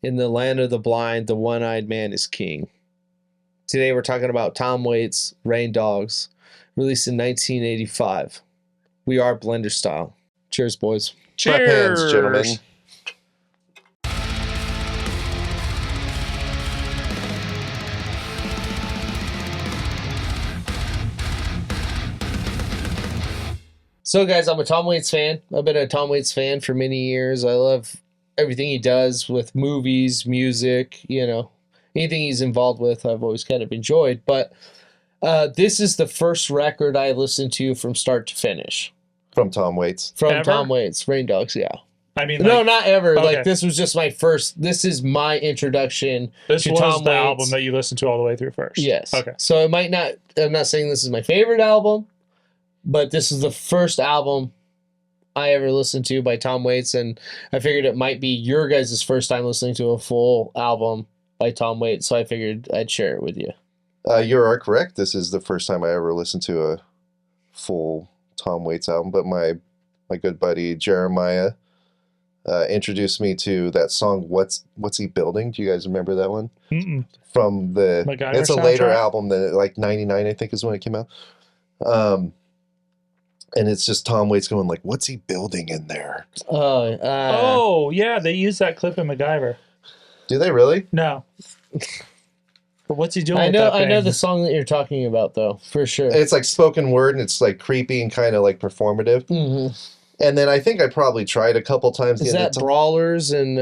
In the land of the blind, the one-eyed man is king. Today we're talking about Tom Waits' Rain Dogs, released in 1985. We are Blenderstyle. Cheers, boys. Cheers. Clap hands, gentlemen. So, guys, I'm a Tom Waits fan. I've been a Tom Waits fan for many years. I love everything he does with movies, music, anything he's involved with, I've always kind of enjoyed. But this is the first record I listened to from start to finish. From Tom Waits. From Ever? Tom Waits, Rain Dogs, yeah. I mean, No, not ever. Okay. Like, this was just my first, this is my introduction this to was Tom the Waits. album that you listened to all the way through first. Yes. Okay. So it might not, I'm not saying this is my favorite album, but this is the first album I ever listened to by Tom Waits, and I figured it might be your guys' first time listening to a full album by Tom Waits, so I figured I'd share it with you. You are correct. This is the first time I ever listened to a full Tom Waits album, but my good buddy Jeremiah introduced me to that song, What's He Building? Do you guys remember that one? Mm-mm. From the MacGyver it's a later soundtrack? album than like 99, I think is when it came out. And it's just Tom Waits going like, what's he building in there? Oh, yeah, they used that clip in MacGyver. Do they really? No. But what's he doing I with know, that I thing? know the song that you're talking about, though, for sure. It's like spoken word and it's like creepy and kind of like performative. Mhm. And then I think I probably tried a couple times. Is getting that into- Brawlers and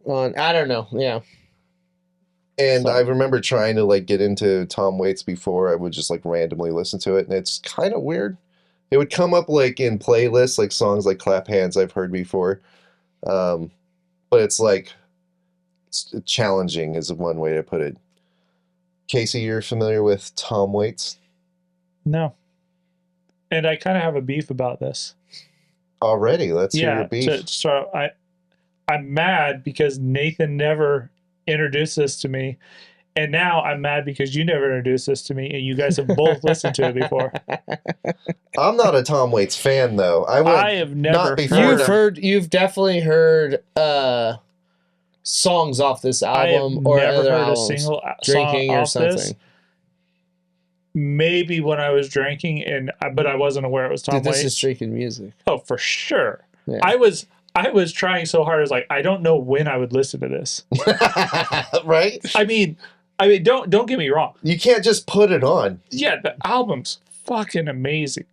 on? I don't know. Yeah. And So- I remember trying to like get into Tom Waits before. I would just like randomly listen to it, and it's kind of weird. It would come up like in playlists, like songs like "Clap Hands" I've heard before, but it's like it's challenging is one way to put it. Casey, you're familiar with Tom Waits No. And I kind of have a beef about this. already? Let's hear your beef. So I'm mad because Nathan never introduced this to me. And now I'm mad because you never introduced this to me, and you guys have both listened to it before. I'm not a Tom Waits fan though. I have never before heard. You've definitely heard songs off this I have album or never other heard albums. a single Drinking song or off this. something. Maybe when I was drinking, but I wasn't aware it was Tom Dude, this Waits. is drinking music. Oh, for sure. Yeah. I was trying so hard. I was like, I don't know when I would listen to this. right? I mean, don't get me wrong. You can't just put it on. Yeah, the album's fucking amazing.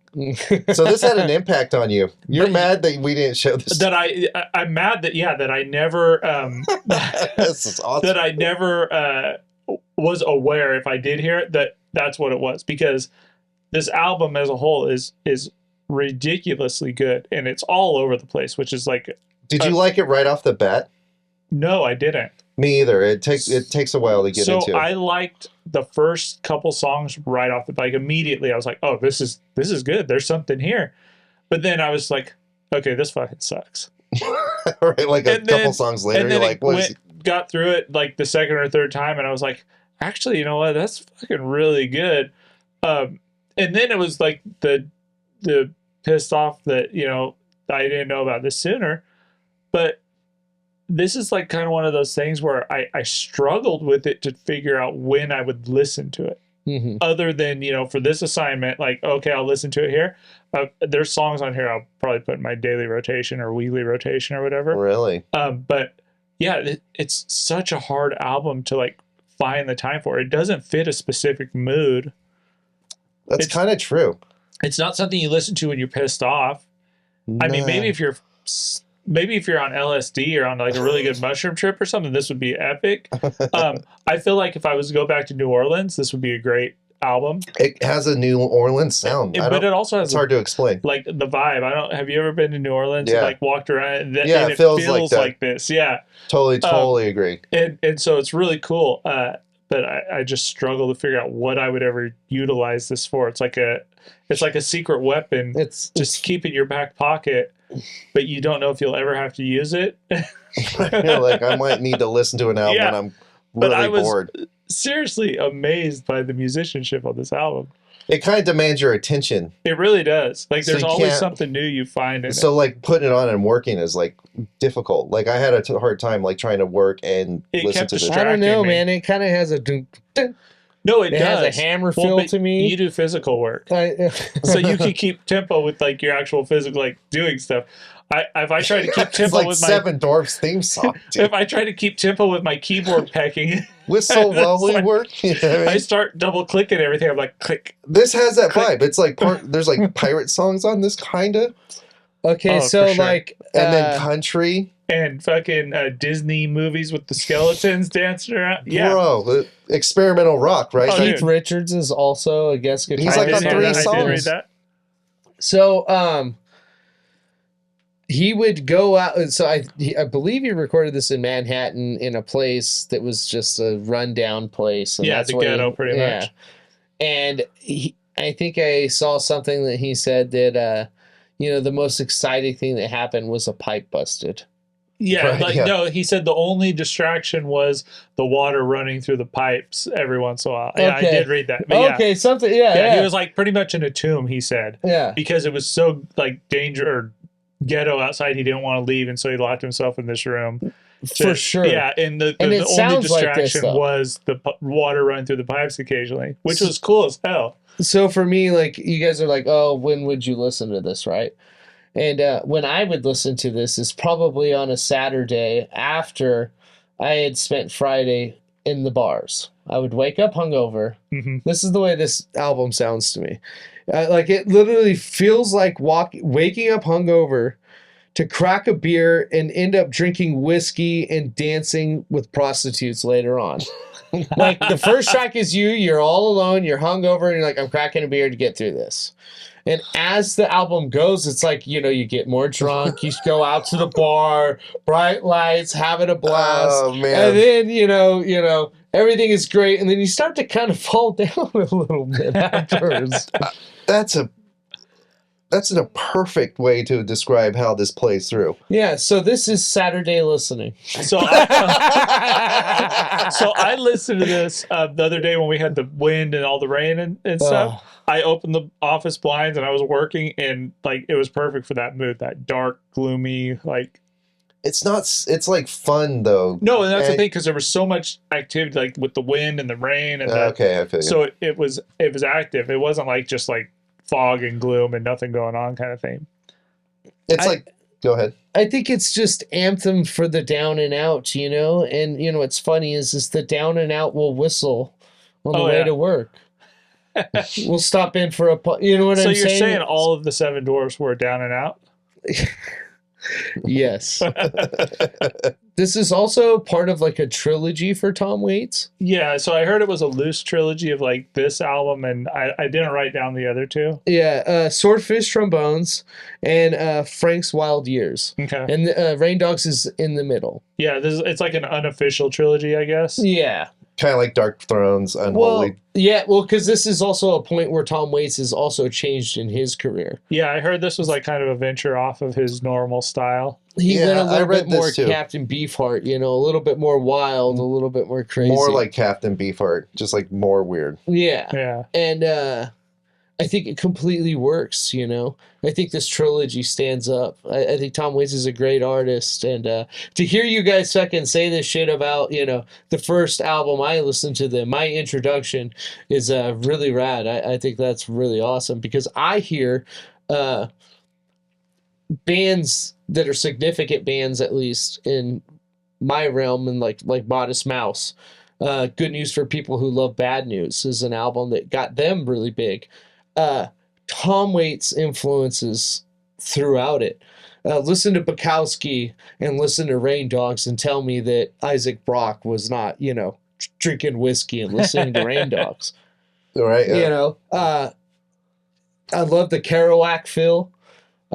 So this had an impact on you. You're But- mad that we didn't show this. I'm mad that I never This is awesome. that I never was aware if I did hear it that's what it was, because this album as a whole is ridiculously good, and it's all over the place, which is like, Did you like it right off the bat? no, I didn't. Me either. It takes a while to get So into. I liked the first couple songs right off the like immediately. I was like, oh, this is good. There's something here. But then I was like, okay, this fucking sucks. right, like a and then- couple songs later, and you're then like, what is got through it like the second or third time, and I was like, actually, you know what? That's fucking really good. And then it was like the pissed off that I didn't know about this sooner, but this is like kind of one of those things where I struggled with it to figure out when I would listen to it. Mhm. Other than, for this assignment, like, okay, I'll listen to it here. There's songs on here I'll probably put in my daily rotation or weekly rotation or whatever. Really? But yeah, it's such a hard album to like find the time for. It doesn't fit a specific mood. That's It's- kind of true. It's not something you listen to when you're pissed off. I mean, Nah. maybe if you're on LSD or on like a really good mushroom trip or something, this would be epic. I feel like if I was to go back to New Orleans, this would be a great album. It has a New Orleans sound. But it also has It's hard to explain. like the vibe. Have you ever been to New Orleans Yeah. and like walked around? Yeah, and it feels like that. like this. Yeah. Totally agree. And so it's really cool. But I just struggle to figure out what I would ever utilize this for. It's like a secret weapon. It's Just keep in your back pocket, but you don't know if you'll ever have to use it. Like I might need to listen to an album Yeah. when I'm But really I was bored. seriously amazed by the musicianship on this album. it kind of demands your attention. It really does. Like So there's you always can't- something new you find in So like putting it on and working is like difficult. Like I had a hard time like trying to work and It listen kept to this. I don't know, distracting me. man. It kind of has a dun, dun. it. No, it It does. has a hammer Well, feel but to me. You do physical work. So you can keep tempo with like your actual physical, like doing stuff. If I try to keep It's tempo like with my Seven Dwarfs theme song. Dude. if I try to keep tempo with my keyboard pecking, Whistle while we like- work. You know what I I mean? start double clicking everything. I'm like click. This has that Click. vibe. It's like there's like pirate songs on this kind of, Okay, Oh, so for sure. like, and then country. And fucking Disney movies with the skeletons dancing around. Yeah. Bro, the experimental rock, right? Oh, Like, Keith Richards is also a guest guitarist. He's like I on did three read that. I did read songs. that. So, he would go out. So I believe he recorded this in Manhattan in a place that was just a rundown place. And Yeah, that's the where ghetto, pretty much. And I think I saw something that he said that, the most exciting thing that happened was a pipe busted. Yeah, Right, like yeah. no, he said the only distraction was the water running through the pipes every once in a while. Yeah, I Okay. did read that. But yeah, Okay, something. yeah, he was like pretty much in a tomb. He said Yeah. because it was so like danger or ghetto outside, he didn't want to leave, and so he locked himself in this room. For sure. Yeah, and the And it only sounds like this, distraction though. was the water running through the pipes occasionally, which was cool as hell. So for me, like, you guys are like, oh, when would you listen to this, right? And when I would listen to this is probably on a Saturday after I had spent Friday in the bars. I would wake up hungover. Mhm. This is the way this album sounds to me. Like, it literally feels like waking up hungover to crack a beer and end up drinking whiskey and dancing with prostitutes later on. Like, the first track is you're all alone, you're hungover, and you're like, I'm cracking a beer to get through this. And as the album goes, it's like, you get more drunk, you go out to the bar, bright lights, having a blast. Oh, man. And then, everything is great. And then you start to kind of fall down a little bit afterwards. that's a perfect way to describe how this plays through. Yeah, so this is Saturday listening. So, so I listened to this the other day when we had the wind and all the rain and stuff. I opened the office blinds and I was working, and like it was perfect for that mood, that dark, gloomy, like. It's not. It's like fun though. No, and that's the And- thing, because there was so much activity, like with the wind and the rain and the, Okay, I feel you. so it was active. It wasn't like just like fog and gloom and nothing going on kind of thing. It's like. Go ahead. I think it's just anthem for the down and out, And, what's funny is the down and out will whistle on the Oh, way yeah. to work. We'll stop in for you know what So I'm you're saying? saying all of the Seven Dwarfs were down and out? Yes. This is also part of like a trilogy for Tom Waits. Yeah, so I heard it was a loose trilogy of like this album, and I didn't write down the other two. Yeah, Swordfish Trombones and Frank's Wild Years. Okay. And Rain Dogs is in the middle. Yeah, it's like an unofficial trilogy, I guess. Yeah. Kind of like Dark Thrones, Unholy. Because this is also a point where Tom Waits has also changed in his career. Yeah, I heard this was like kind of a venture off of his normal style. He Yeah, went a I little read bit more this too. Captain Beefheart, a little bit more wild, a little bit more crazy. More like Captain Beefheart, just like more weird. Yeah. Yeah. And I think it completely works, I think this trilogy stands up. I think Tom Waits is a great artist. And to hear you guys fucking say this shit about, the first album I listened to, my introduction is really rad. I think that's really awesome because I hear bands that are significant bands, at least in my realm, and like Modest Mouse. Good News for People Who Love Bad News is an album that got them really big. Tom Waits influences throughout it. Listen to Bukowski and listen to Rain Dogs and tell me that Isaac Brock was not, drinking whiskey and listening to Rain Dogs. All right. Yeah. I love the Kerouac feel.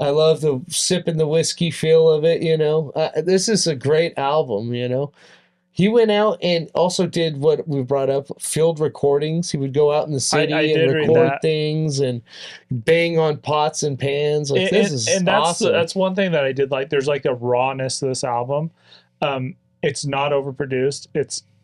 I love the sipping the whiskey feel of it, This is a great album, He went out and also did what we brought up, field recordings. He would go out in the city I and did read record that. things and bang on pots and pans. Like, this is and that's awesome. that's one thing that I did like. There's like a rawness to this album. It's not overproduced.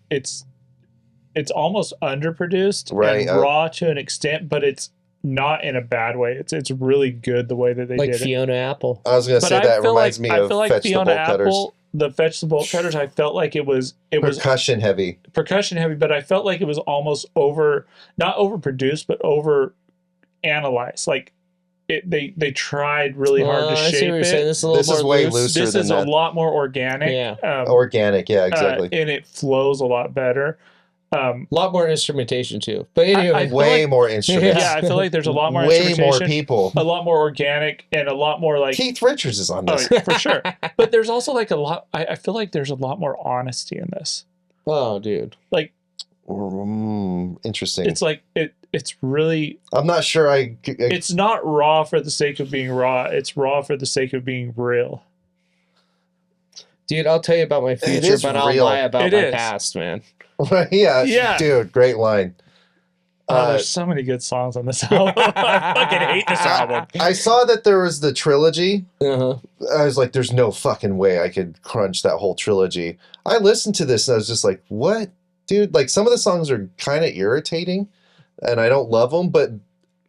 It's almost underproduced Right, and raw to an extent, but it's not in a bad way. It's really good the way that they Like did it. Fiona Apple. I was gonna But say I that feel reminds like me of Fiona Fetch the Bolt Cutters. Apple, the Fetch the Bolt Cutters. I felt like it was Percussion heavy. percussion heavy, but I felt like it was almost not overproduced, but over analyzed. Like they tried really hard to I see shape what you're saying. it. This is a little This is more way loose. looser This than is a that. lot more organic. Yeah. Organic, yeah, exactly. And it flows a lot better. A lot more instrumentation too. But anyway, I feel Way like- more instruments. Yeah, I feel like there's a lot more Way more instrumentation, people. a lot more organic, and a lot more like Keith Richards is on oh, this. for sure. But there's also like a lot. I feel like there's a lot more honesty in this. oh, dude. Like Interesting. it's like it's really I'm not sure it's not raw for the sake of being raw. It's raw for the sake of being real. Dude, I'll tell you about my future, is but I'll real. lie about It my is. past, man. yeah, Yeah. dude, great line. There's so many good songs on this album. I fucking hate this album. I saw that there was the trilogy. Uh-huh. I was like, there's no fucking way I could crunch that whole trilogy. I listened to this and I was just like, what? Dude, like some of the songs are kind of irritating and I don't love them, but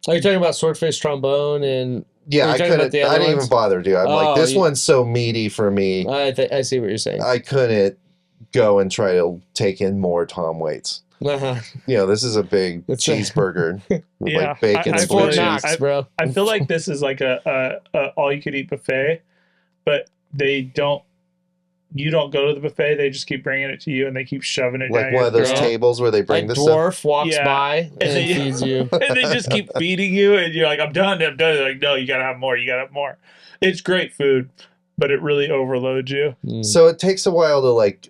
Are you talking about Swordfish Trombone and yeah, Are you I talking about couldn't, the I other didn't ones? even bother, dude. I'm Oh, like, this one's so meaty for me. I see what you're saying. I couldn't go and try to take in more Tom Waits. Uh-huh. You know, this is a big It's a- cheeseburger with Yeah, like bacon I and feel blue Fort like- cheese. Knox, bro. I feel like this is like a all you could eat buffet, but you don't go to the buffet. They just keep bringing it to you and they keep shoving it Like down one your of those throat. tables where they bring Like this stuff. dwarf walks Yeah. by and they- feeds you. And they just keep feeding you, and you're like, I'm done. They're like, no, you gotta have more. You gotta have more. It's great food, but it really overloads you. Mm. So it takes a while to like.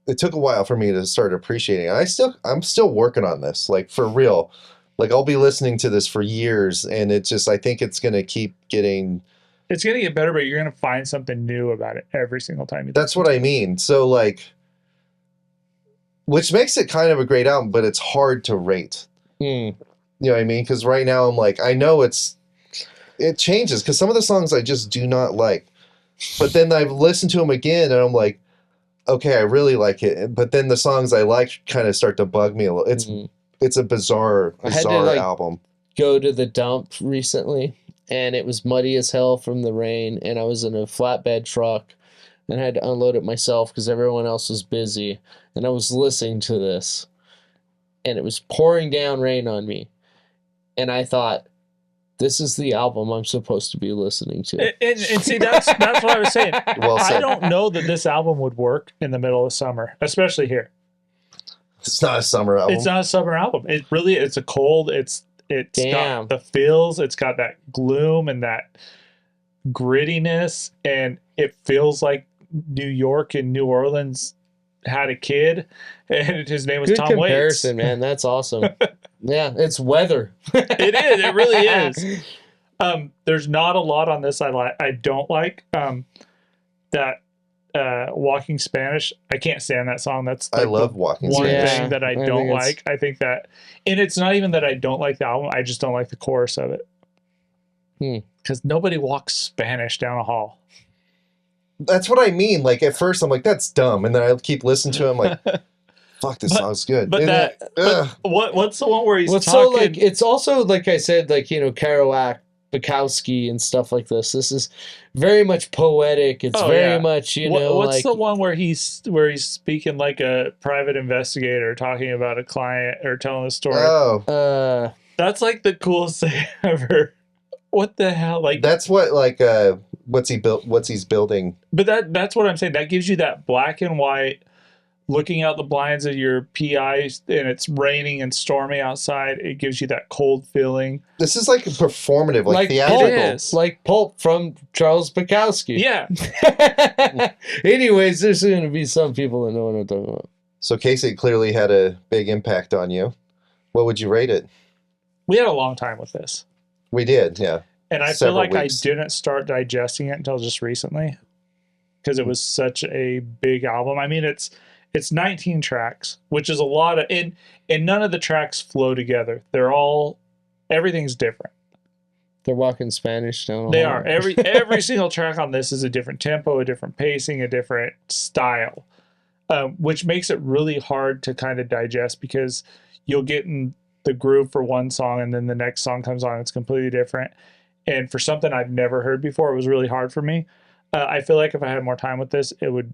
It took a while for me to start appreciating it. I'm still working on this, like for real. Like I'll be listening to this for years, and it's just I think it's gonna keep getting. It's gonna get better, but you're gonna find something new about it every single time. That's what I mean. So like, which makes it kind of a great album, but it's hard to rate. Mm. You know what I mean? Because right now I'm like, I know it changes because some of the songs I just do not like, but then I've listened to them again and I'm like, okay, I really like it. But then the songs I like kind of start to bug me a little. It's a bizarre I had to, like, album. Go to the dump recently, and it was muddy as hell from the rain, and I was in a flatbed truck, and I had to unload it myself because everyone else was busy, and I was listening to this, and it was pouring down rain on me, and I thought, this is the album I'm supposed to be listening to. And see, that's what I was saying. Well I said. don't know that this album would work in the middle of summer, especially here. It's not a summer album. It's not a summer album. It's a cold. It's Damn. got the feels. It's got that gloom and that grittiness, and it feels like New York and New Orleans had a kid, and his name was Good Tom comparison, man. That's awesome. Yeah, it's weather. Waits. It is. It really is. There's not a lot on this I don't like. That Walking Spanish. I can't stand that song. That's I like love Walking one Spanish. Yeah. thing that I I don't think it's- like. I think that, and it's not even that I don't like the album. I just don't like the chorus of it. Because nobody walks Spanish down a hall. That's what I mean. Like at first I'm like, that's dumb. And then I keep listening to it. I'm like, fuck, this song's good. But And that, ugh. what's the one where he's Well, talking? so like it's also like I said, like Kerouac, Bukowski, and stuff like this. This is very much poetic. It's Oh, very yeah. much What's like the one where he's speaking like a private investigator, talking about a client or telling a story? Oh, That's like the coolest thing ever. What the hell? Like, that's what like what's he's building. but that's what I'm saying. That gives you that black and white, looking out the blinds of your PI, and it's raining and stormy outside. It gives you that cold feeling. This is like performative, like Like theatrical. It is. like Pulp from Charles Bukowski. Yeah, Anyways, there's going to be some people that know what I'm talking about. So Casey clearly had a big impact on you. What would you rate it? we had a long time with this. We did, yeah. And I feel Several like weeks. I didn't start digesting it until just recently, because it was such a big album. I mean, it's 19 tracks, which is a lot of, and none of the tracks flow together. Everything's different. They're walking Spanish down. They are. Every single track on this is a different tempo, a different pacing, a different style, which makes it really hard to kind of digest, because you'll get in the groove for one song, and then the next song comes on, it's completely different. And for something I'd never heard before, it was really hard for me. I feel like if I had more time with this, it would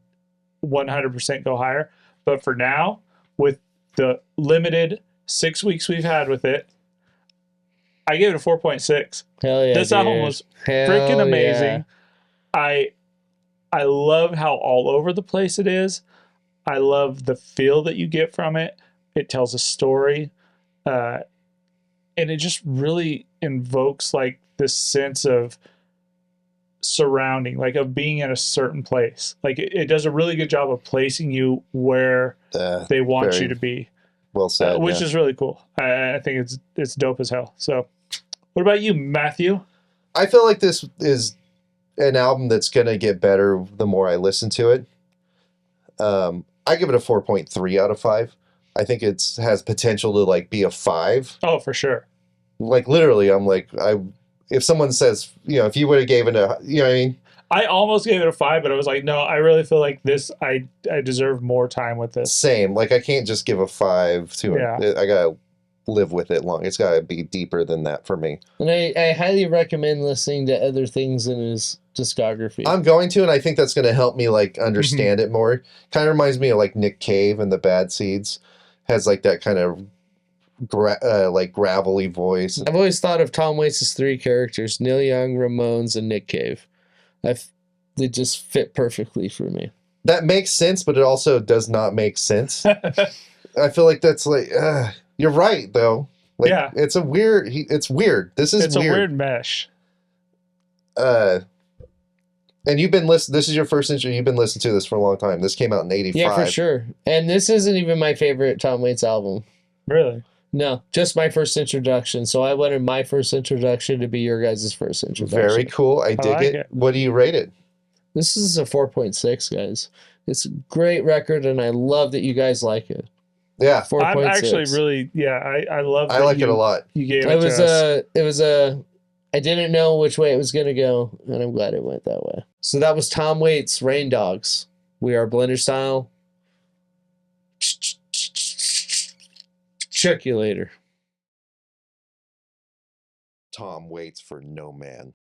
100% go higher. But for now, with the limited 6 weeks we've had with it, I gave it a 4.6. Hell yeah, This dude. album was Hell freaking yeah. amazing. I love how all over the place it is. I love the feel that you get from it. It tells a story. And it just really invokes like this sense of surrounding, like of being in a certain place. Like it does a really good job of placing you where they want very you to be. Well said. Which yeah. is really cool. I think it's dope as hell. So what about you, Matthew? I feel like this is an album that's going to get better the more I listen to it. I give it a 4.3 out of 5. I think it has potential to like be a 5. Oh, for sure. Like literally, I'm like, if someone says, if you would have given it a, what I mean? I almost gave it a 5, but I was like, no, I really feel like this, I deserve more time with this. Same. Like I can't just give a 5 to Yeah. it. I gotta live with it long. It's gotta be deeper than that for me. And I highly recommend listening to other things in his discography. I'm going to, and I think that's going to help me like understand it more. Kind of reminds me of like Nick Cave and the Bad Seeds. Has like that kind of like gravelly voice. I've always thought of Tom Waits' 3 characters: Neil Young, Ramones, and Nick Cave. They just fit perfectly for me. That makes sense, but it also does not make sense. I feel like that's like you're right though. Like, yeah, it's a weird. It's weird. This is it's a weird mesh. And you've been listening. This is your first intro. You've been listening to this for a long time. This came out in '85. Yeah, for sure. And this isn't even my favorite Tom Waits album. Really? No, just my first introduction. So I wanted my first introduction to be your guys' first introduction. Very cool. I dig like it. What do you rate it? This is a 4.6, guys. It's a great record, and I love that you guys like it. Yeah, 4.6. I'm actually really, I love. I like it a lot. You gave it. It was a. I didn't know which way it was gonna go, and I'm glad it went that way. So that was Tom Waits' Rain Dogs. We are Blenderstyle. Check you later. Tom waits for no man.